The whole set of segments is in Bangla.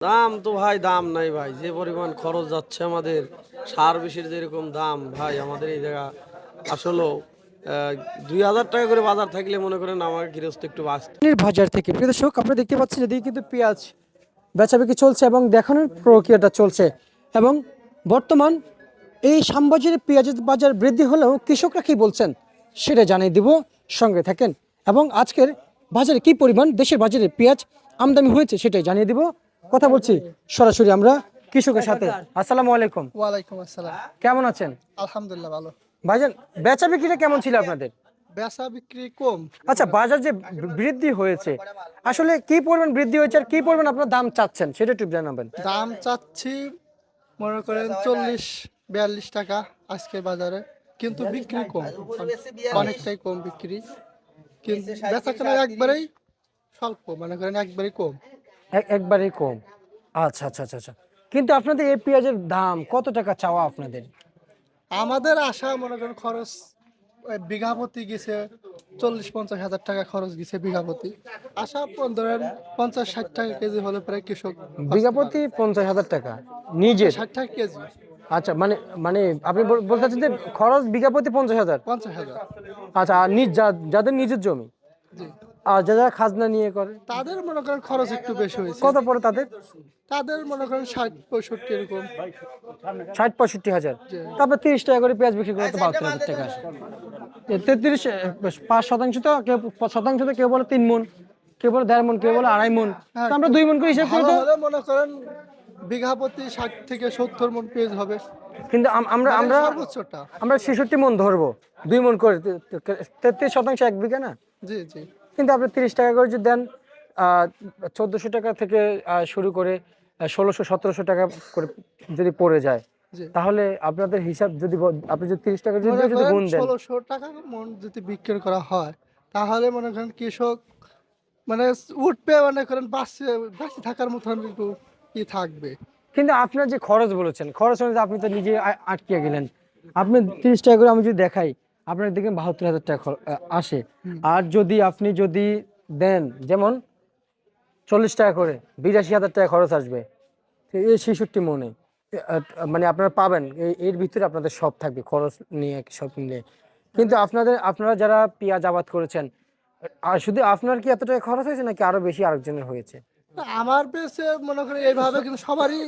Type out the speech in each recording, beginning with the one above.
দাম তো ভাই দাম নাই ভাই, যে পরিমাণ খরচ যাচ্ছে আমাদের, সার বিষের যেরকম দাম ভাই আমাদের এই জায়গা আসলে 2,000 টাকা করে বাজার থাকলে মনে করেন আমার গৃহস্থ একটু বাঁচত। বাজার থেকে প্রিয় দর্শক আপনারা দেখতে পাচ্ছেন এদিকে কিন্তু পেঁয়াজ বেচাবিক্রি চলছে এবং দেখানোর প্রক্রিয়াটা চলছে। এবং বর্তমান এই শ্যামবাজারে পেঁয়াজের বাজার বৃদ্ধি হলেও কৃষকরা কি বলছেন সেটা জানিয়ে দিব, সঙ্গে থাকেন। এবং আজকের বাজারে কি পরিমাণ দেশের বাজারে পেঁয়াজ আমদানি হয়েছে সেটাই জানিয়ে দিব। কথা বলছি সরাসরি আমরা কৃষকের সাথে। আসসালামু আলাইকুম। ওয়ালাইকুম আসসালাম। কেমন আছেন আলহামদুলিল্লাহ ভালো। ভাইজান? বেচা বিক্রিটা কেমন ছিল আপনাদের? বেচা বিক্রি কম। আচ্ছা, বাজার যে বৃদ্ধি হয়েছে আসলে কি পরিমাণ বৃদ্ধি হয়েছে আর কি পরিমাণ আপনার দাম চাচ্ছেন সেটা একটু জানাবেন। দাম চাচ্ছি মনে করেন 40-42 টাকা আজকের বাজারে, কিন্তু বিক্রি কম, অনেকটাই কম বিক্রি। কিন্তু বেচা কেনা একবারেই স্বল্প, মনে করেন একবারেই কম। একবারেই কম। আচ্ছা আচ্ছা আচ্ছা আচ্ছা। কিন্তু আপনাদের এই পেঁয়াজের দাম কত টাকা চাওয়া আপনাদের? আমাদের আশা মনে করেন খরচ ওই বিঘা প্রতি গেছে 40-50 হাজার টাকা খরচ গেছে বিঘা প্রতি। আশা ধরেন 50-60 টাকা কেজি হলে প্রায় কৃষক বিঘা প্রতি 50,000 টাকা নিজের? 60 টাকা কেজি। আচ্ছা, মানে মানে আপনি বলতে চাচ্ছেন যে খরচ বিঘা প্রতি 50,000? 50,000। আচ্ছা, আর যাদের নিজের জমি জি। আর যারা খাজনা নিয়ে করে তাদের মনে করেন খরচ একটু বেশি হয়েছে। কত পড়ে তাদের? তাদের মনে করেন 60-65 এরকম। 60-65 হাজার। জি। তারপর 30 টাকা করে পেঁয়াজ বিক্রি করতে 72,000 টাকা আসে। 33 5% তো কেউ শতাংশ তো কেউ বলে 3 মণ, কেউ বলে 1.5 মণ, কেউ বলে 2.5 মণ। হ্যাঁ, তো আমরা 2 মণ করে হিসাব করি ভালো তো। হলে মনে করেন বিঘা প্রতি 60-70 মণ পেঁয়াজ হবে, কিন্তু আমরা মানে আমরা সর্বোচ্চটা। আমরা 66 মণ ধরবো, 2 মণ করে 33% 1 বিঘা না। জি জি। কিন্তু আপনি 30 টাকা করে যদি দেন, 1400 টাকা থেকে শুরু করে 1600-1700 টাকা করে যদি পড়ে যায়, জি। তাহলে আপনাদের হিসাব যদি আপনি যদি 30 টাকা যদি মনে যদি করেন গুণ দেন। 1600 টাকা মণ যদি বিক্রি করা হয়, তাহলে মনে করেন কৃষক মানে উঠবে, মনে করেন বাঁচে থাকার মতন একটু কি থাকবে। কিন্তু আপনার যে খরচ বলেছেন, খরচ অনুযায়ী আপনি তো নিজে আটকে গেলেন। আপনি 30 টাকা করে আমি যদি দেখাই, আপনার দিকে 72,000 টাকা আসে। আর যদি দেন যেমন 40 টাকা করে, 82,000 টাকা খরচ আসবে। তো এই 66 মনে মানে আপনারা পাবেন এর ভিতরে আপনাদের সব থাকবে, খরচ নিয়ে সব নিয়ে। কিন্তু আপনারা যারা পেঁয়াজ আবাদ করেছেন, আর শুধু আপনার কি এত টাকা খরচ হয়েছে নাকি আরো বেশি আরেকজনের হয়েছে? আমার পেছে মনে করেন এইভাবে, কিন্তু সবারই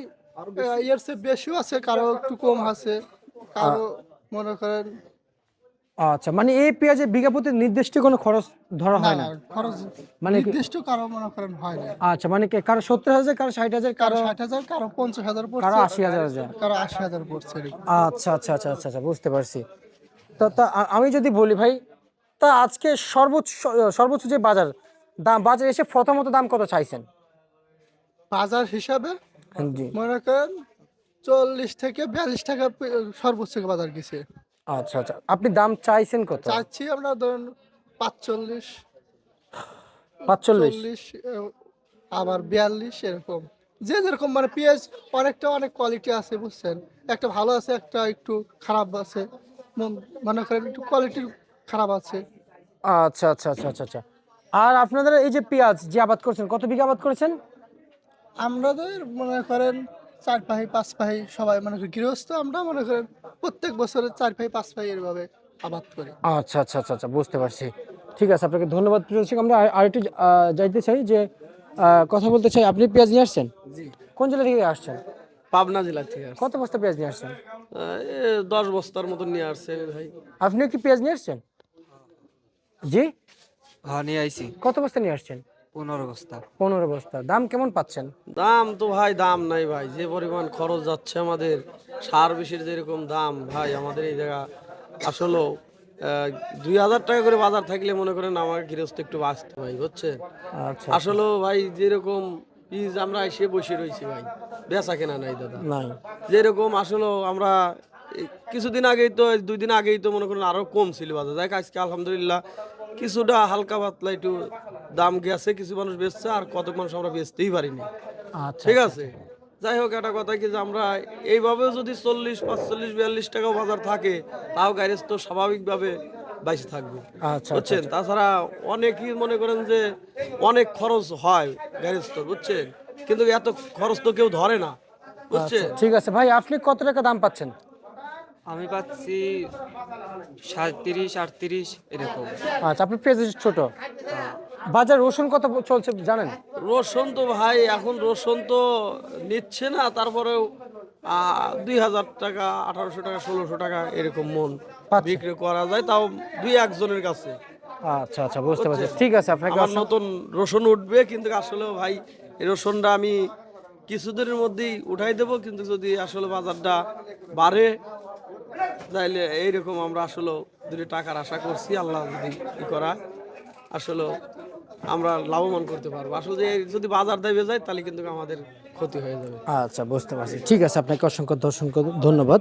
এর চেয়ে বেশিও আছে, কারো একটু কম আছে, কারো মনে করেন আচ্ছা, মানে এই পেঁয়াজের বিঘা প্রতি নির্দিষ্ট কোনো খরচ ধরা না হয় না না? খরচ মানে কি? নির্দিষ্ট কারো মনে করেন হয় না। আচ্ছা, মানে কি কারো 70,000, কারো 60,000, কারো কারো 60,000, কারো 50,000 কারো পড়ছে, 80,000 কারো 80,000 পড়ছে এরকম। আচ্ছা আচ্ছা আচ্ছা আচ্ছা আচ্ছা, বুঝতে পারছি। তো তা আমি যদি বলি ভাই, তা আজকে সর্বোচ্চ সর্বোচ্চ যে বাজার এসে প্রথমত দাম কত চাইছেন? বাজার হিসাবে জি। মনে করেন 40-42 টাকা সর্বোচ্চ বাজার গেছে। আচ্ছা আচ্ছা, আপনি দাম চাইছেন কত? চাচ্ছি আমরা ধরুন 45, 45? 40, আবার 42 এরকম। যে যেরকম মানে পেঁয়াজ অনেক কোয়ালিটি আছে বুঝছেন। একটা ভালো আছে, একটা একটু খারাপ আছে। মনে করেন একটু কোয়ালিটির খারাপ আছে। আচ্ছা আচ্ছা আচ্ছা আচ্ছা আচ্ছা। আর আপনাদের এই যে পেঁয়াজ যে আবাদ করছেন, কত বিঘা আবাদ করেছেন? আমাদের মনে করেন 4 ভাই 5 ভাই সবাই মনে করেন গৃহস্থ, আমরা মনে করেন প্রত্যেক বছরে 4 ভাই 5 ভাই এভাবে আবাদ করি। আচ্ছা আচ্ছা আচ্ছা আচ্ছা, বুঝতে পারছি। ঠিক আছে, আপনাকে ধন্যবাদ প্রিয় দর্শক। আমরা আরেকটু যাইতে চাই যে কথা বলতে চাই। আপনি পেঁয়াজ নিয়ে আসছেন? জি। কোন জেলা থেকে আসছেন? পাবনা জেলা থেকে আসছে। কত বস্তা পেঁয়াজ নিয়ে আসছেন? 10 বস্তার মতন নিয়ে আসছে ভাই। আপনিও কি পেঁয়াজ নিয়ে আসছেন? জি। হ্যাঁ নিয়ে আইছি কত বস্তা নিয়ে আসছেন? 15 বস্তা। 15 বস্তা। দাম কেমন পাচ্ছেন? দাম তো ভাই দাম নাই ভাই, যে পরিমাণ খরচ যাচ্ছে আমাদের, সার বিষের যেরকম দাম ভাই আমাদের এই জায়গা আসলে 2,000 টাকা করে বাজার থাকলে মনে করেন আমার গৃহস্থ একটু বাঁচত ভাই, বুঝছেন। আচ্ছা। আসলে ভাই যেরকম বীজ আমরা এসে বসে রয়েছি ভাই, বেচা কেনা নাই দাদা। নাই। যেরকম আসলে আমরা কিছুদিন আগেই তো 2 দিন আগেই তো মনে করেন আরো কম ছিল বাজার, দেখ আজকে আলহামদুলিল্লাহ কিছুটা হালকা পাতলা একটু দাম গেছে, কিছু মানুষ বেচছে আর কত মানুষ আমরা বেচতেই পারিনি। আচ্ছা ঠিক আচ্ছা। আছে, যাই হোক একটা কথা কি যে আমরা এইভাবেও যদি 40, 45, 42 টাকাও বাজার থাকে, তাও গ্যারেজ তো স্বাভাবিকভাবে বাইসে থাকবে, আচ্ছা আচ্ছা বুঝছেন। আচ্ছা। তাছাড়া অনেকই মনে করেন যে অনেক খরচ হয় গ্যারেজ তো, বুঝছেন। কিন্তু এত খরচ তো কেউ ধরে না, বুঝছে? ঠিক আছে ভাই, আপনি কত টাকা দাম পাচ্ছেন? আমি পাচ্ছি 37-38 এরকম। আচ্ছা, আপনি পেঁয়াজ ছোট। বাজার রসুন কত চলছে জানেন? রসুন তো ভাই এখন রসুন তো নিচ্ছে না, তারপরেও 2,000 টাকা, 1800 টাকা, 1600 টাকা এরকম মন পাচ্ছে। বিক্রি করা যায়, তাও দুই একজনের কাছে। আচ্ছা আচ্ছা, বুঝতে পারছি। ঠিক আছে, আপনাকে আমার নতুন রসুন উঠবে, কিন্তু আসলে ভাই এই রসুনটা আমি কিছুদিনের মধ্যেই উঠাই দেব, কিন্তু যদি আসলে বাজারটা বাড়ে তাইলে এইরকম আমরা আসলে দুটো টাকার আশা করছি, আল্লাহ যদি ই করা আসলে আমরা লাভবান করতে পারবো। আসলে যদি বাজার দেবে যায় তাহলে কিন্তু আমাদের ক্ষতি হয়ে যাবে। আচ্ছা, বুঝতে পারছি। ঠিক আছে, আপনাকে অসংখ্য ধন্যবাদ।